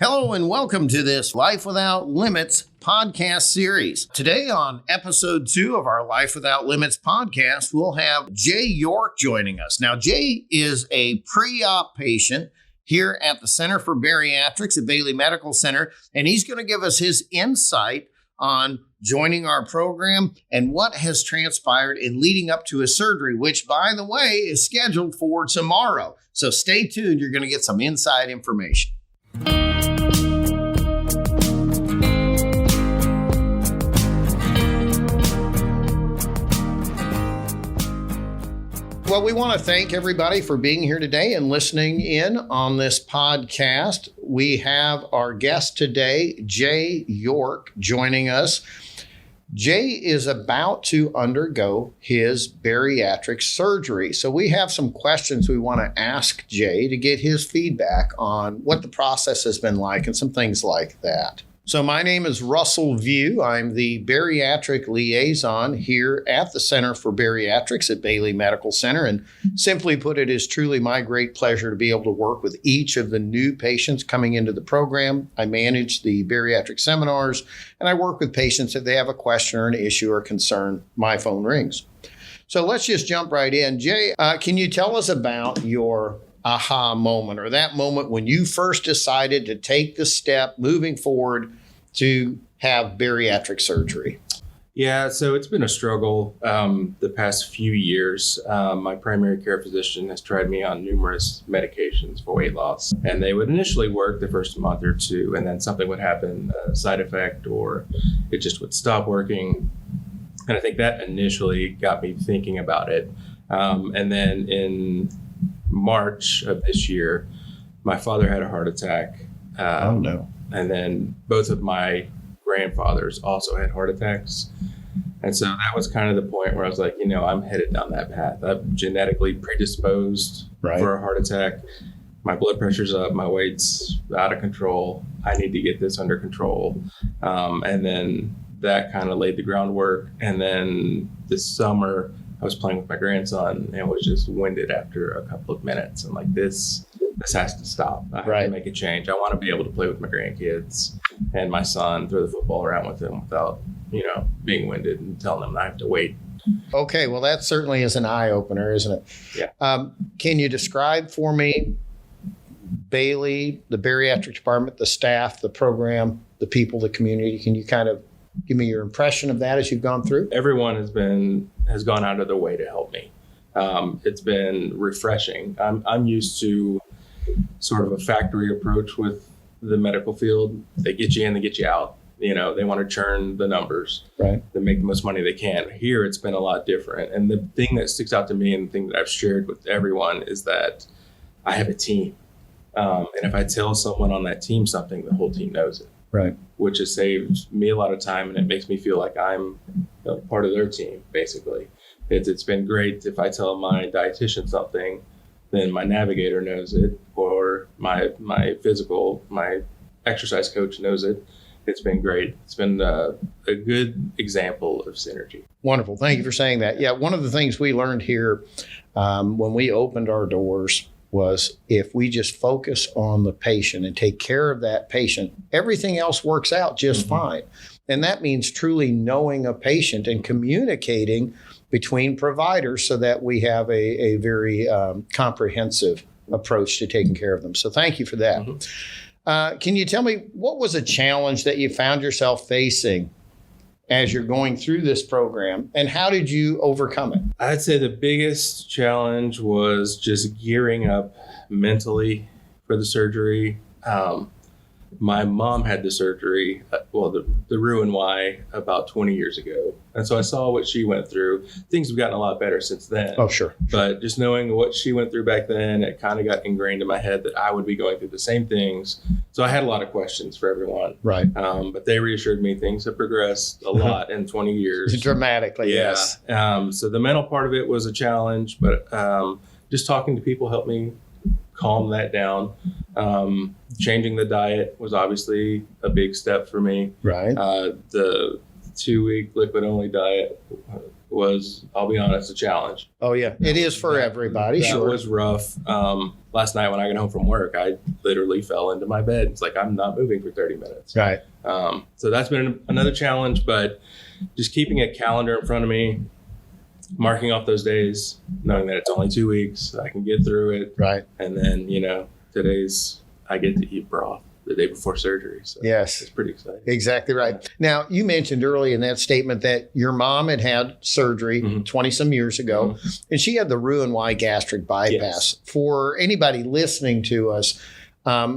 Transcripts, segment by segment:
Hello and welcome to this Life Without Limits podcast series. Today on episode 2 of our Life Without Limits podcast, we'll have Jay York joining us. Now, Jay is a pre-op patient here at the Center for Bariatrics at Bailey Medical Center, and he's going to give us his insight on joining our program and what has transpired in leading up to his surgery, which, by the way, is scheduled for tomorrow. So stay tuned. You're going to get some inside information. Well, we want to thank everybody for being here today and listening in on this podcast. We have our guest today, Jay York, joining us. Jay is about to undergo his bariatric surgery. So we have some questions we want to ask Jay to get his feedback on what the process has been like and some things like that. So my name is Russell View. I'm the bariatric liaison here at the Center for Bariatrics at Bailey Medical Center. And simply put, it is truly my great pleasure to be able to work with each of the new patients coming into the program. I manage the bariatric seminars, and I work with patients if they have a question or an issue or concern. My phone rings. So let's just jump right in. Jay, can you tell us about your aha moment, or that moment when you first decided to take the step moving forward to have bariatric surgery? Yeah, so it's been a struggle the past few years. My primary care physician has tried me on numerous medications for weight loss, and they would initially work the first month or two, and then something would happen, a side effect, or it just would stop working. And I think that initially got me thinking about it. And then in March of this year, my father had a heart attack. Oh, no. And then both of my grandfathers also had heart attacks. And so that was kind of the point where I was like, I'm headed down that path. I'm genetically predisposed for a heart attack. My blood pressure's up. My weight's out of control. I need to get this under control. And then that kind of laid the groundwork. And then this summer, I was playing with my grandson and was just winded after a couple of minutes. I'm like, this has to stop. I have to make a change. I want to be able to play with my grandkids and my son, throw the football around with them without, being winded and telling them I have to wait. Okay, well, that certainly is an eye-opener, isn't it? Yeah. Can you describe for me Bailey, the bariatric department, the staff, the program, the people, the community? Can you kind of give me your impression of that as you've gone through? Everyone has gone out of their way to help me. It's been refreshing. I'm used to sort of a factory approach with the medical field. They get you in, they get you out. They want to churn the numbers. Right. They make the most money they can. Here, it's been a lot different. And the thing that sticks out to me and the thing that I've shared with everyone is that I have a team. And if I tell someone on that team something, the whole team knows it. Right. Which has saved me a lot of time, and it makes me feel like I'm part of their team, basically. It's been great. If I tell my dietitian something, then my navigator knows it, or my exercise coach knows it. It's been great. It's been a good example of synergy. Wonderful. Thank you for saying that. Yeah, one of the things we learned here when we opened our doors was if we just focus on the patient and take care of that patient, everything else works out just fine. And that means truly knowing a patient and communicating between providers so that we have a very comprehensive approach to taking care of them. So thank you for that. Can you tell me what was a challenge that you found yourself facing as you're going through this program, and how did you overcome it? I'd say the biggest challenge was just gearing up mentally for the surgery. My mom had the surgery, the Roux-en-Y, about 20 years ago. And so I saw what she went through. Things have gotten a lot better since then. Oh, sure. But just knowing what she went through back then, it kind of got ingrained in my head that I would be going through the same things. So I had a lot of questions for everyone. Right. But they reassured me things have progressed a lot in 20 years. Dramatically, yeah. Yes. So the mental part of it was a challenge, but just talking to people helped me calm that down. Changing the diet was obviously a big step for me. Right. The 2-week liquid only diet was, I'll be honest, a challenge. Oh yeah, it is for everybody. That Sure. was rough. Last night when I got home from work, I literally fell into my bed. It's like, I'm not moving for 30 minutes. Right. So that's been another challenge, but just keeping a calendar in front of me, marking off those days, knowing that it's only 2 weeks, I can get through it. Right. And then, I get to eat broth the day before surgery. So yes. It's pretty exciting. Exactly right. Now, you mentioned early in that statement that your mom had surgery 20 some years ago, and she had the Roux-en-Y gastric bypass. Yes. For anybody listening to us,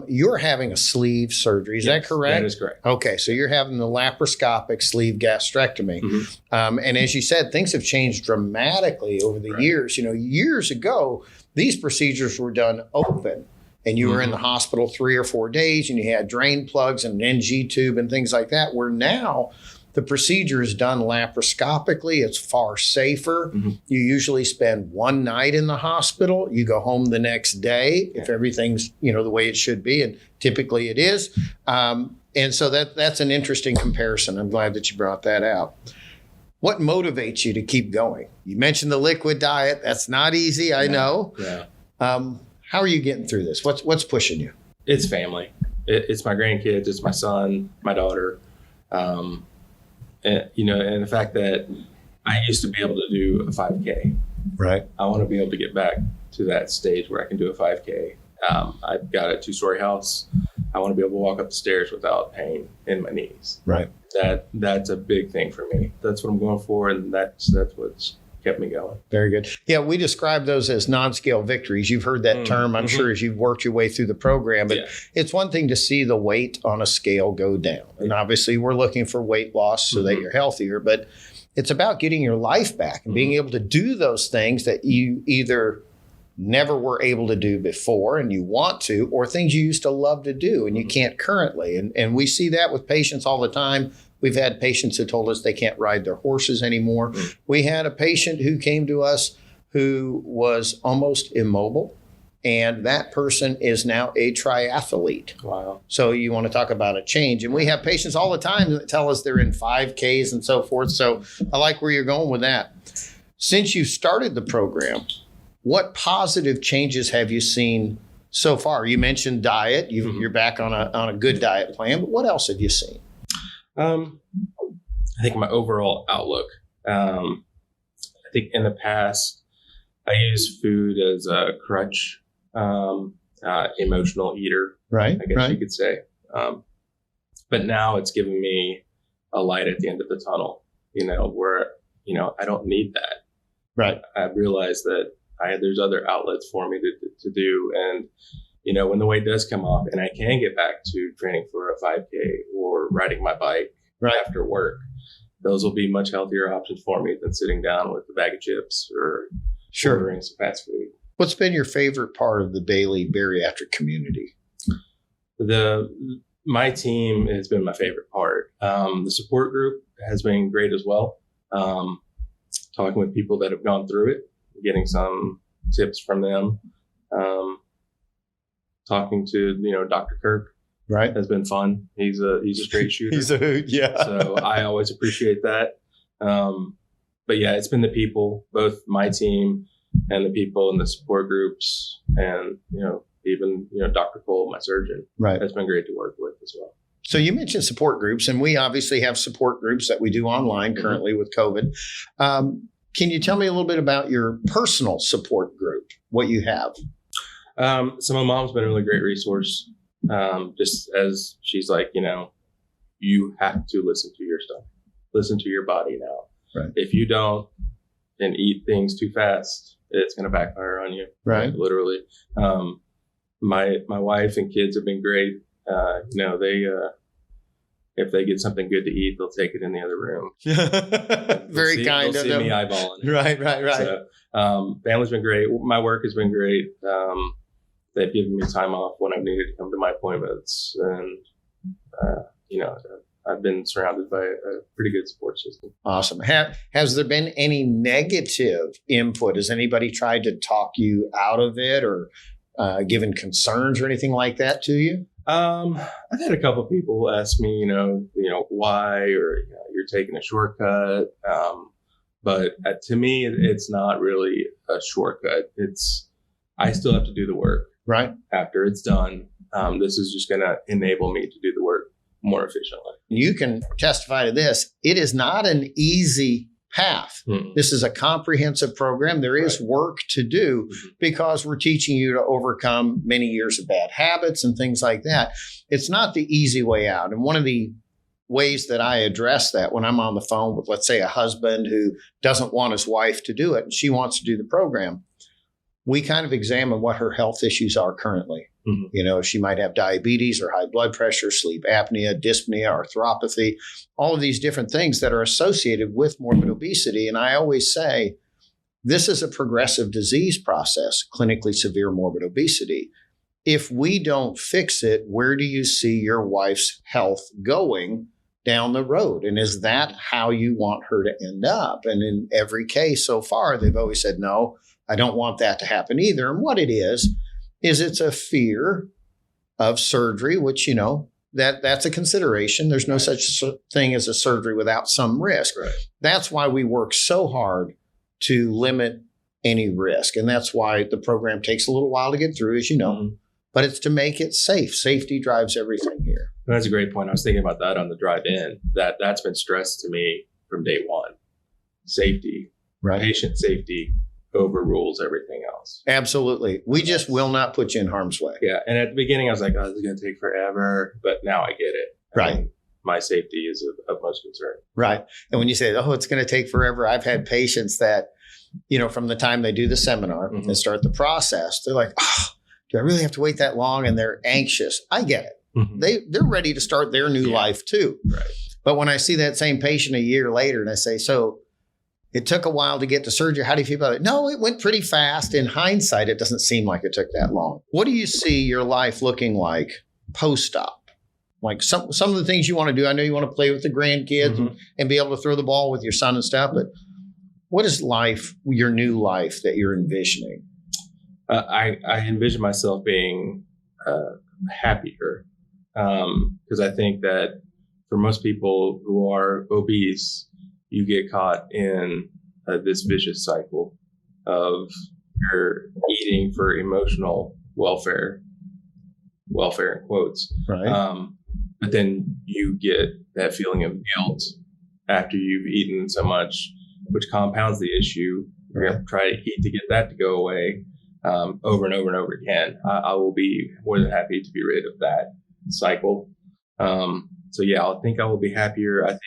you're having a sleeve surgery. Is that correct? That is correct. Okay. So you're having the laparoscopic sleeve gastrectomy. And as you said, things have changed dramatically over the years. Years ago, these procedures were done open. And you were in the hospital 3 or 4 days, and you had drain plugs and an NG tube and things like that, where now the procedure is done laparoscopically. It's far safer. You usually spend 1 night in the hospital. You go home the next day if everything's, the way it should be. And typically it is. And so that's an interesting comparison. I'm glad that you brought that out. What motivates you to keep going? You mentioned the liquid diet. That's not easy, I know. Yeah. How are you getting through this? What's pushing you? It's family. It's my grandkids. It's my son, my daughter. And the fact that I used to be able to do a 5K. Right. I want to be able to get back to that stage where I can do a 5K. I've got a 2-story house. I want to be able to walk up the stairs without pain in my knees. Right. That's a big thing for me. That's what I'm going for, and that's what's kept me going. Very good. Yeah, we describe those as non-scale victories. You've heard that term, I'm sure, as you've worked your way through the program. But it's one thing to see the weight on a scale go down. And obviously, we're looking for weight loss so that you're healthier. But it's about getting your life back and being able to do those things that you either never were able to do before and you want to, or things you used to love to do and you can't currently. And we see that with patients all the time. We've had patients who told us they can't ride their horses anymore. We had a patient who came to us who was almost immobile, and that person is now a triathlete. Wow. So you want to talk about a change. And we have patients all the time that tell us they're in 5Ks and so forth. So I like where you're going with that. Since you started the program, what positive changes have you seen so far? You mentioned diet. You're back on a good diet plan, but what else have you seen? I think my overall outlook, I think in the past, I used food as a crutch, emotional eater, right? I guess you could say. But now it's given me a light at the end of the tunnel, where, I don't need that. Right. I realized that there's other outlets for me to do. And, when the weight does come off and I can get back to training for a 5K or riding my bike after work, those will be much healthier options for me than sitting down with a bag of chips or ordering some fast food. What's been your favorite part of the Bailey bariatric community? My team has been my favorite part. The support group has been great as well. Talking with people that have gone through it, getting some tips from them. Talking to, Dr. Kirk. Right. Has been fun. He's a straight shooter. He's a hoot, yeah. So I always appreciate that. But yeah, it's been the people, both my team and the people in the support groups and, even, Dr. Cole, my surgeon. Right. It's been great to work with as well. So you mentioned support groups, and we obviously have support groups that we do online currently with COVID. Can you tell me a little bit about your personal support group, what you have? So my mom's been a really great resource. Just as she's like, you have to listen to your stuff, listen to your body now. Right. If you don't and eat things too fast, it's going to backfire on you. Right. Literally. My wife and kids have been great. They, if they get something good to eat, they'll take it in the other room. Very kind of them. They'll see me eyeballing it. Right. So, family's been great. My work has been great. They've given me time off when I've needed to come to my appointments. And, I've been surrounded by a pretty good support system. Awesome. Has there been any negative input? Has anybody tried to talk you out of it or given concerns or anything like that to you? I've had a couple of people ask me, why, or you're taking a shortcut. But to me, it's not really a shortcut. I still have to do the work. Right. After it's done, this is just going to enable me to do the work more efficiently. You can testify to this. It is not an easy path. Mm-hmm. This is a comprehensive program. There is work to do because we're teaching you to overcome many years of bad habits and things like that. It's not the easy way out. And one of the ways that I address that when I'm on the phone with, let's say, a husband who doesn't want his wife to do it and she wants to do the program, we kind of examine what her health issues are currently. Mm-hmm. You know, she might have diabetes or high blood pressure, sleep apnea, dyspnea, arthropathy, all of these different things that are associated with morbid obesity. And I always say, this is a progressive disease process, clinically severe morbid obesity. If we don't fix it, where do you see your wife's health going down the road? And is that how you want her to end up? And in every case so far, they've always said, no, I don't want that to happen either. And what it is it's a fear of surgery, which, you know, that's a consideration. There's no such thing as a surgery without some risk. Right. That's why we work so hard to limit any risk. And that's why the program takes a little while to get through, as you know, mm-hmm. but it's to make it safe. Safety drives everything here. That's a great point. I was thinking about that on the drive in, that's been stressed to me from day one. Safety, right? Patient safety overrules everything else. Absolutely. We just will not put you in harm's way. Yeah. And at the beginning, I was like, oh, this is going to take forever. But now I get it. Right. My safety is of most concern. Right. And when you say, oh, it's going to take forever, I've had patients that, you know, from the time they do the seminar mm-hmm. and start the process, they're like, oh, do I really have to wait that long? And they're anxious. I get it. Mm-hmm. They're ready to start their new life too. Right. But when I see that same patient a year later and I say, so it took a while to get to surgery. How do you feel about it? No, it went pretty fast. In hindsight, it doesn't seem like it took that long. What do you see your life looking like post-op? Like some of the things you want to do. I know you want to play with the grandkids mm-hmm. and be able to throw the ball with your son and stuff, but what is life, your new life that you're envisioning? I envision myself being happier because I think that for most people who are obese, you get caught in this vicious cycle of you're eating for emotional welfare in quotes. Right. But then you get that feeling of guilt after you've eaten so much, which compounds the issue. You're going to try to eat to get that to go away over and over and over again. I will be more than happy to be rid of that cycle. So yeah, I think I will be happier. I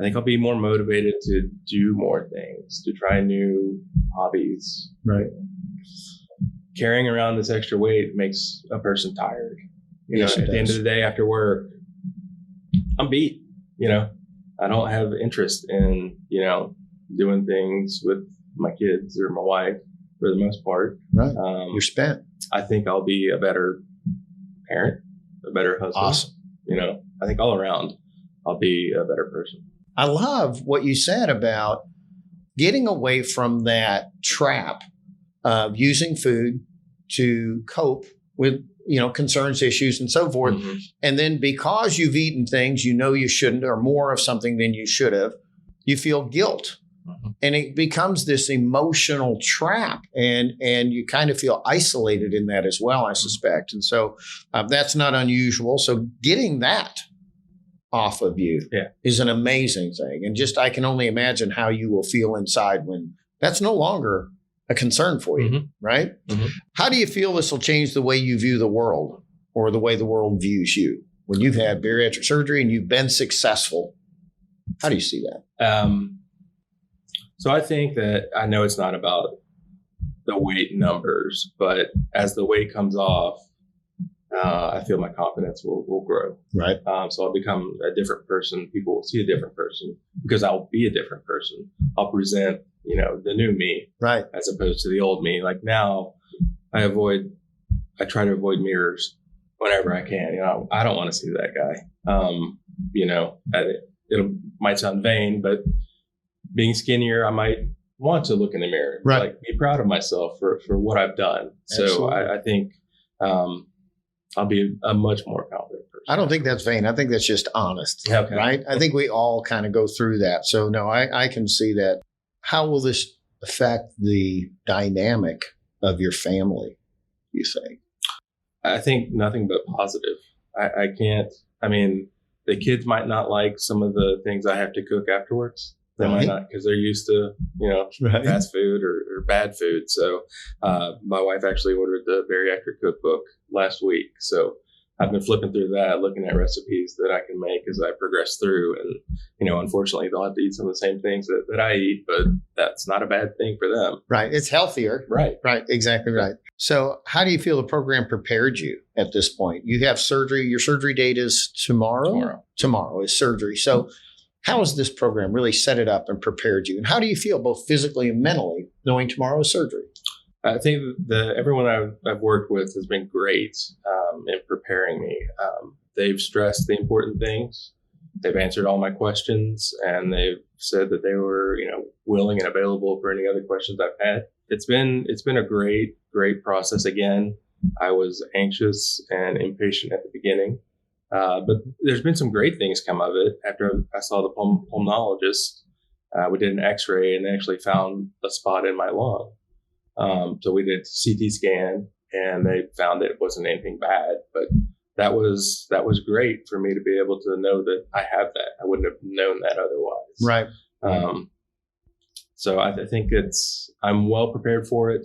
think I'll be more motivated to do more things, to try new hobbies. Right. Carrying around this extra weight makes a person tired. You know, at the end of the day after work, I'm beat. You know, I don't have interest in, you know, doing things with my kids or my wife for the most part. Right. You're spent. I think I'll be a better parent, a better husband. Awesome. You know, I think all around I'll be a better person. I love what you said about getting away from that trap of using food to cope with, you know, concerns, issues, and so forth. Mm-hmm. And then because you've eaten things you know you shouldn't or more of something than you should have, you feel guilt. Mm-hmm. And it becomes this emotional trap. And you kind of feel isolated in that as well, I suspect. And so that's not unusual. So getting that off of you is an amazing thing. And just, I can only imagine how you will feel inside when that's no longer a concern for you, mm-hmm. right? Mm-hmm. How do you feel this will change the way you view the world or the way the world views you when you've had bariatric surgery and you've been successful? How do you see that? So I think that I know it's not about the weight numbers, but as the weight comes off, I feel my confidence will grow. Right. So I'll become a different person. People will see a different person because I'll be a different person. I'll present, you know, the new me, right, as opposed to the old me. Like now, I try to avoid mirrors whenever I can. You know, I don't want to see that guy. You know, it might sound vain, but being skinnier, I might want to look in the mirror, right, like be proud of myself for what I've done. Absolutely. So I think I'll be a much more confident person. I don't think that's vain. I think that's just honest, Okay. right? I think we all kind of go through that. So no, I can see that. How will this affect the dynamic of your family, you think? I think nothing but positive. I can't, I mean, the kids might not like some of the things I have to cook afterwards. They might not, because they're used to, fast food or bad food. So my wife actually ordered the Bariatric cookbook last week. So I've been flipping through that, looking at recipes that I can make as I progress through. And, unfortunately, they'll have to eat some of the same things that I eat, but that's not a bad thing for them. Right. It's healthier. Right. Right. Exactly right. So how do you feel the program prepared you at this point? You have surgery. Your surgery date is tomorrow? Tomorrow is surgery. So how has this program really set it up and prepared you? And how do you feel both physically and mentally knowing tomorrow is surgery? I think everyone I've worked with has been great in preparing me. They've stressed the important things. They've answered all my questions, and they've said that they were, willing and available for any other questions I've had. It's been a great process. Again, I was anxious and impatient at the beginning, but there's been some great things come of it. After I saw the pulmonologist, we did an X-ray and they actually found a spot in my lung. So we did a CT scan, and they found that it wasn't anything bad, but that was great for me to be able to know that I have that. I wouldn't have known that otherwise. Right. So I think I'm well prepared for it.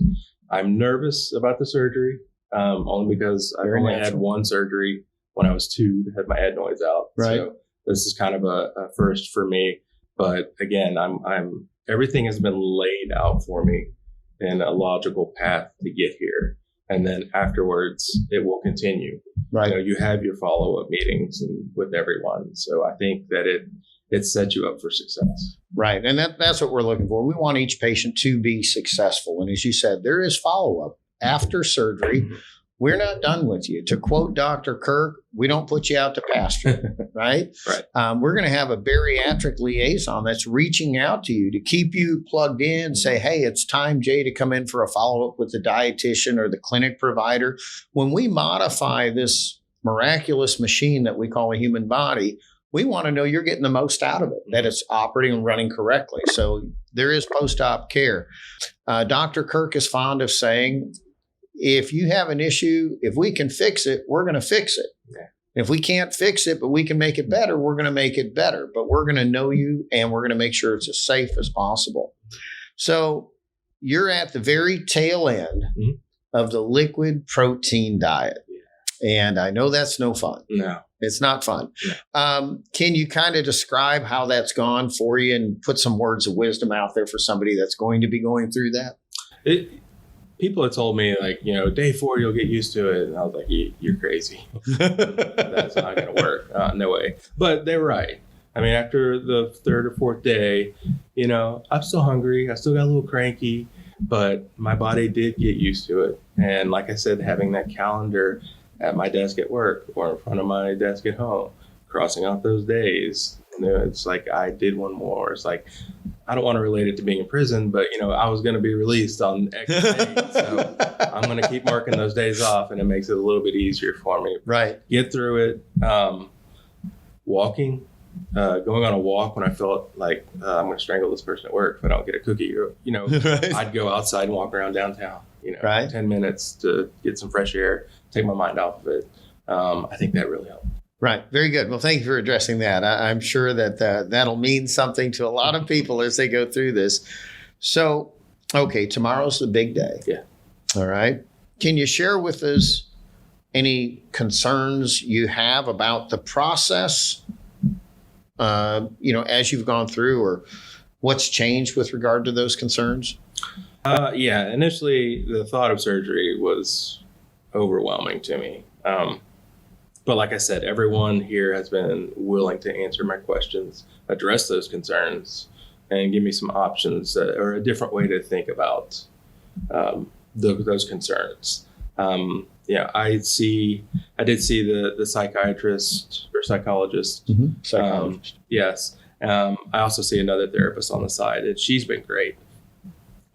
I'm nervous about the surgery, only because I only had one surgery when I was 2 to have my adenoids out. Right. So this is kind of a first for me. But again, everything has been laid out for me in a logical path to get here. And then afterwards, it will continue. Right. You have your follow-up meetings with everyone. So I think that it sets you up for success. Right. And that's what we're looking for. We want each patient to be successful. And as you said, there is follow-up after surgery. We're not done with you. To quote Dr. Kirk, we don't put you out to pasture, right? Right. We're going to have a bariatric liaison that's reaching out to you to keep you plugged in, say, hey, it's time, Jay, to come in for a follow-up with the dietitian or the clinic provider. When we modify this miraculous machine that we call a human body, we want to know you're getting the most out of it, that it's operating and running correctly. So there is post-op care. Dr. Kirk is fond of saying, if you have an issue, if we can fix it, we're going to fix it. Yeah. If we can't fix it, but we can make it better, we're going to make it better. But we're going to know you, and we're going to make sure it's as safe as possible. So you're at the very tail end of the liquid protein diet. Yeah. And I know that's no fun. No. It's not fun. No. Can you kind of describe how that's gone for you and put some words of wisdom out there for somebody that's going to be going through that? People had told me, day 4, you'll get used to it. And I was like, you're crazy. That's not going to work. No way. But they're right. I mean, after the 3rd or 4th day, I'm still hungry. I still got a little cranky, but my body did get used to it. And like I said, having that calendar at my desk at work or in front of my desk at home, crossing off those days, it's like I did one more. It's like, I don't want to relate it to being in prison, but I was going to be released on X date, so I'm going to keep marking those days off, and it makes it a little bit easier for me. Right. Get through it. Walking, going on a walk when I felt like I'm going to strangle this person at work if I don't get a cookie. Right. I'd go outside and walk around downtown. Right. 10 minutes to get some fresh air, take my mind off of it. I think that really helped. Right. Very good. Well, thank you for addressing that. I'm sure that that'll mean something to a lot of people as they go through this. So, okay, tomorrow's the big day. Yeah. All right. Can you share with us any concerns you have about the process, as you've gone through, or what's changed with regard to those concerns? Yeah. Initially, the thought of surgery was overwhelming to me. But like I said, everyone here has been willing to answer my questions, address those concerns, and give me some options or a different way to think about those concerns. I did see the psychiatrist or psychologist. Psychologist. Yes. I also see another therapist on the side, and she's been great.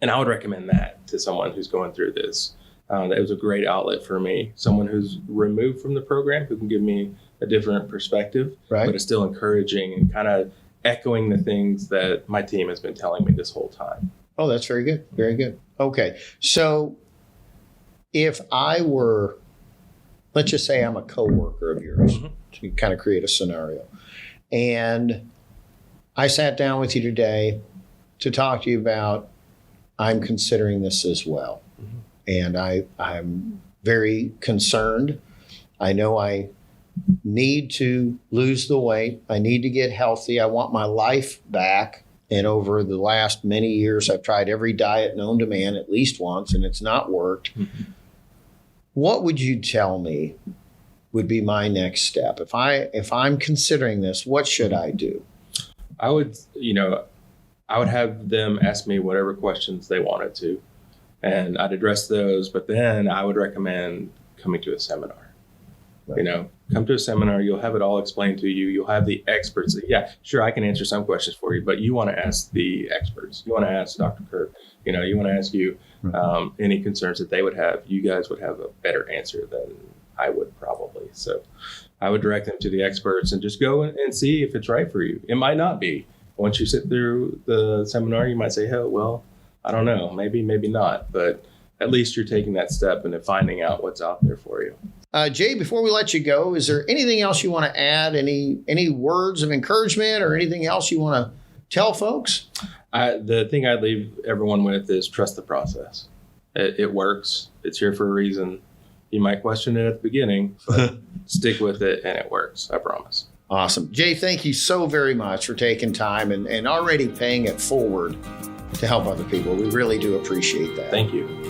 And I would recommend that to someone who's going through this. That was a great outlet for me. Someone who's removed from the program who can give me a different perspective, but is still encouraging and kind of echoing the things that my team has been telling me this whole time. Oh, that's very good. Very good. Okay. So if I were, let's just say I'm a coworker of yours, to kind of create a scenario, and I sat down with you today to talk to you about, I'm considering this as well. And I'm very concerned. I know I need to lose the weight. I need to get healthy. I want my life back. And over the last many years, I've tried every diet known to man at least once, and it's not worked. What would you tell me would be my next step? If I'm considering this, what should I do? I would have them ask me whatever questions they wanted to, and I'd address those. But then I would recommend coming to a seminar. Come to a seminar. You'll have it all explained to you. You'll have the experts. Yeah, sure, I can answer some questions for you, but you want to ask the experts. You want to ask Dr. Kirk. You want to ask you any concerns that they would have. You guys would have a better answer than I would probably. So I would direct them to the experts and just go and see if it's right for you. It might not be. Once you sit through the seminar, you might say, oh, well, I don't know, maybe not. But at least you're taking that step and finding out what's out there for you. Jay, before we let you go, is there anything else you want to add? Any words of encouragement or anything else you want to tell folks? The thing I'd leave everyone with is trust the process. It works. It's here for a reason. You might question it at the beginning, but stick with it and it works. I promise. Awesome. Jay, thank you so very much for taking time and already paying it forward to help other people. We really do appreciate that. Thank you.